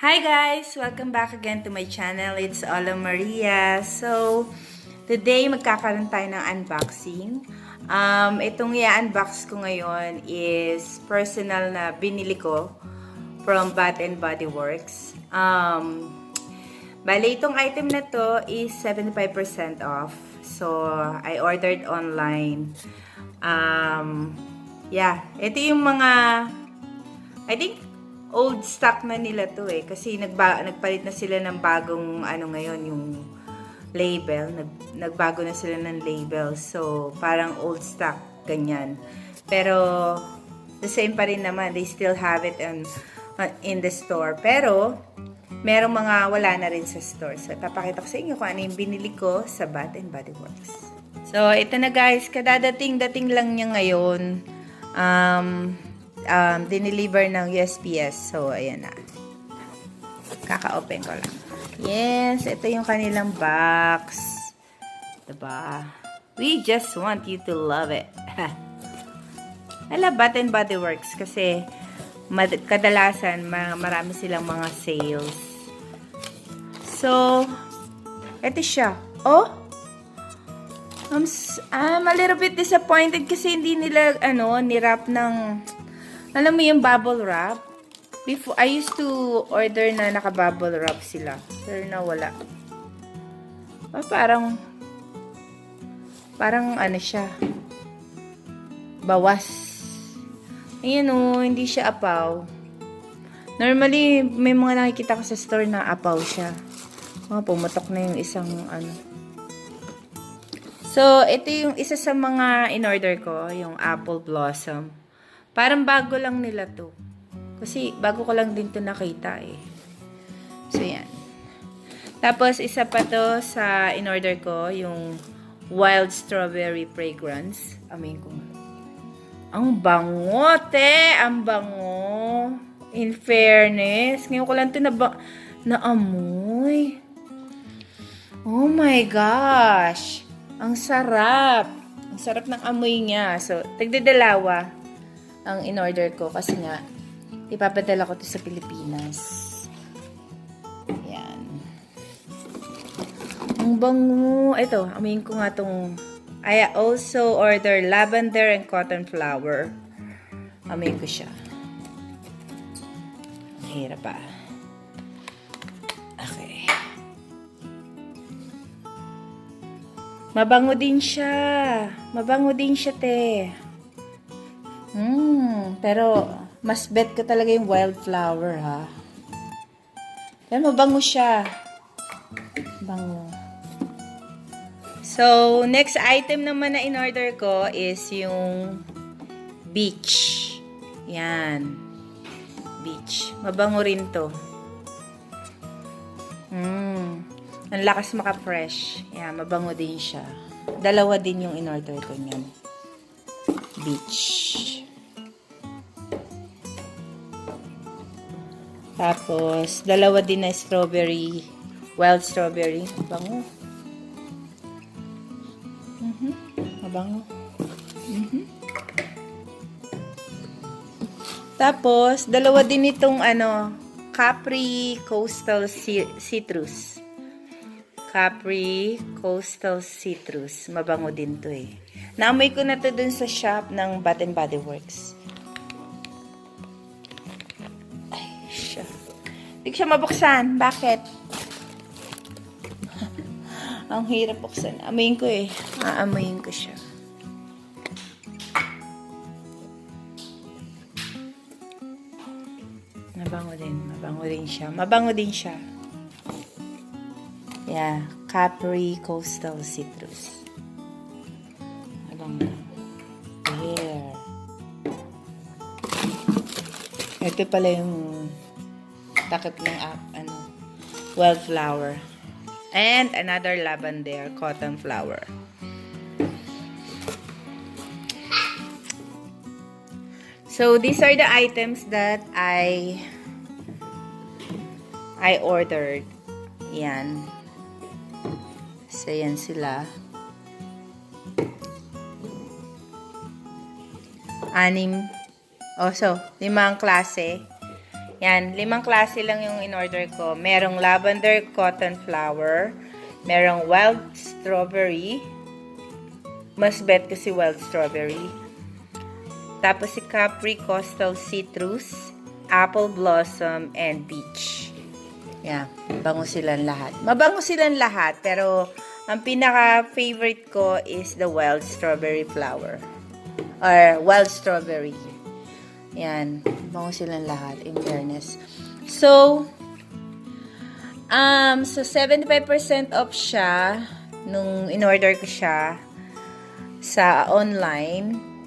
Hi guys! Welcome back again to my channel. It's Ola Maria. So, today magkakaroon tayo ng unboxing. Itong i-unbox ko ngayon is personal na binili ko from Bath and Body Works. Bale, itong item na to is 75% off. So, I ordered online. Ito yung mga, I think, old stock na nila to kasi nagpalit na sila ng bagong ngayon yung label, nagbago na sila ng label, so parang old stock ganyan, pero the same pa rin naman, they still have it in the store, pero merong mga wala na rin sa store. So ipapakita ko sa inyo kung ano yung binili ko sa Bath and Body Works. So ito na guys, kadadating lang niya ngayon. Dineliver ng USPS. So, ayan na. Kaka-open ko lang. Yes, ito yung kanilang box. Diba? We just want you to love it. I love Bath and Body Works kasi kadalasan marami silang mga sales. So, ito siya. Oh! I'm a little bit disappointed kasi hindi nila nirap ng, alam mo yung bubble wrap? Before, I used to order na naka-bubble wrap sila. Pero nawala. Parang ano siya. Bawas. Ayan hindi siya apaw. Normally, may mga nakikita ko sa store na apaw siya. Pumutok na yung isang So, ito yung isa sa mga in-order ko, yung Apple Blossom. Parang bago lang nila to. Kasi bago ko lang din to nakita So, yan. Tapos, isa pa to sa in-order ko, yung Wild Strawberry Fragrance. Amin ko. Ang bango, te! Ang bango. In fairness. Ngayon ko lang to naamoy. Oh my gosh! Ang sarap! Ang sarap ng amoy niya. So, tigdadalawa ang in-order ko kasi nga ipapadala ko to sa Pilipinas. Yan. Ang bango. Ito, amoyin ko nga tong, I also order lavender and cotton flower. Amoyin ko siya. Hirap pa. Okay. Mabango din siya. Mabango din siya, te. Pero mas bet ko talaga yung wildflower, ha. Pero mabango siya. Bango. So, next item naman na in-order ko is yung beach. Yan. Beach. Mabango rin to. Ang lakas maka-fresh. Yan, mabango din siya. Dalawa din yung in-order ko niyan. Beach. Tapos, dalawa din na strawberry. Wild strawberry. Mabango. Mabango. Tapos, dalawa din itong Capri Coastal Citrus. Capri Coastal Citrus. Mabango din to Naamoy ko na to dun sa shop ng Bath and Body Works. Ay, siya. Hindi siya mabuksan. Bakit? Ang hirap buksan. Amoyin ko Aamoyin ko siya. Mabango din. Mabango din siya. Mabango din siya. Yeah. Capri Coastal Citrus. There. Ito pala yung takip ng wildflower. And another lavender cotton flower. So these are the items that I ordered. Yan. So yan sila. 5 5 klase. Yan, 5 klase lang yung in-order ko. Merong lavender cotton flower, merong wild strawberry. Mas bet ko si wild strawberry. Tapos si Capri Coastal Citrus, Apple Blossom, and Peach. Yan, mabango silang lahat. Mabango silang lahat, pero ang pinaka-favorite ko is the wild strawberry flower. Or wild strawberry. Yan, mabango silang lahat, in fairness. So 75% off siya nung in-order ko siya sa online.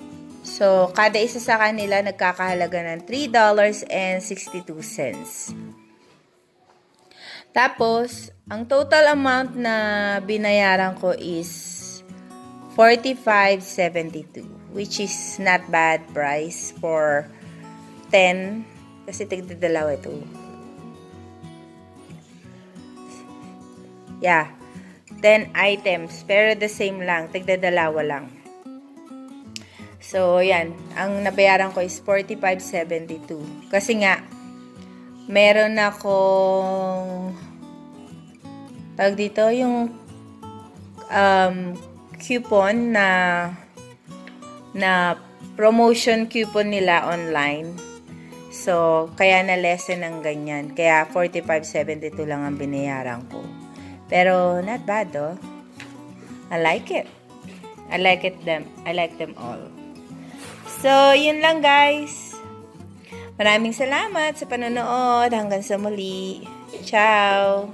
So, kada isa sa kanila nagkakahalaga ng $3.62. Tapos, ang total amount na binayaran ko is $45.72, which is not bad price for 10, kasi tigdadalawa ito. Yeah, 10 items, pero the same lang, tigdadalawa lang. So, yan. Ang nabayaran ko is $45.72. Kasi nga, meron akong tawag dito, yung coupon na promotion coupon nila online. So, kaya na-lessen ng ganyan. Kaya $45.72 lang ang binayaran ko. Pero, not bad, oh. I like it. I like them all. So, yun lang guys. Maraming salamat sa panonood. Hanggang sa muli. Ciao!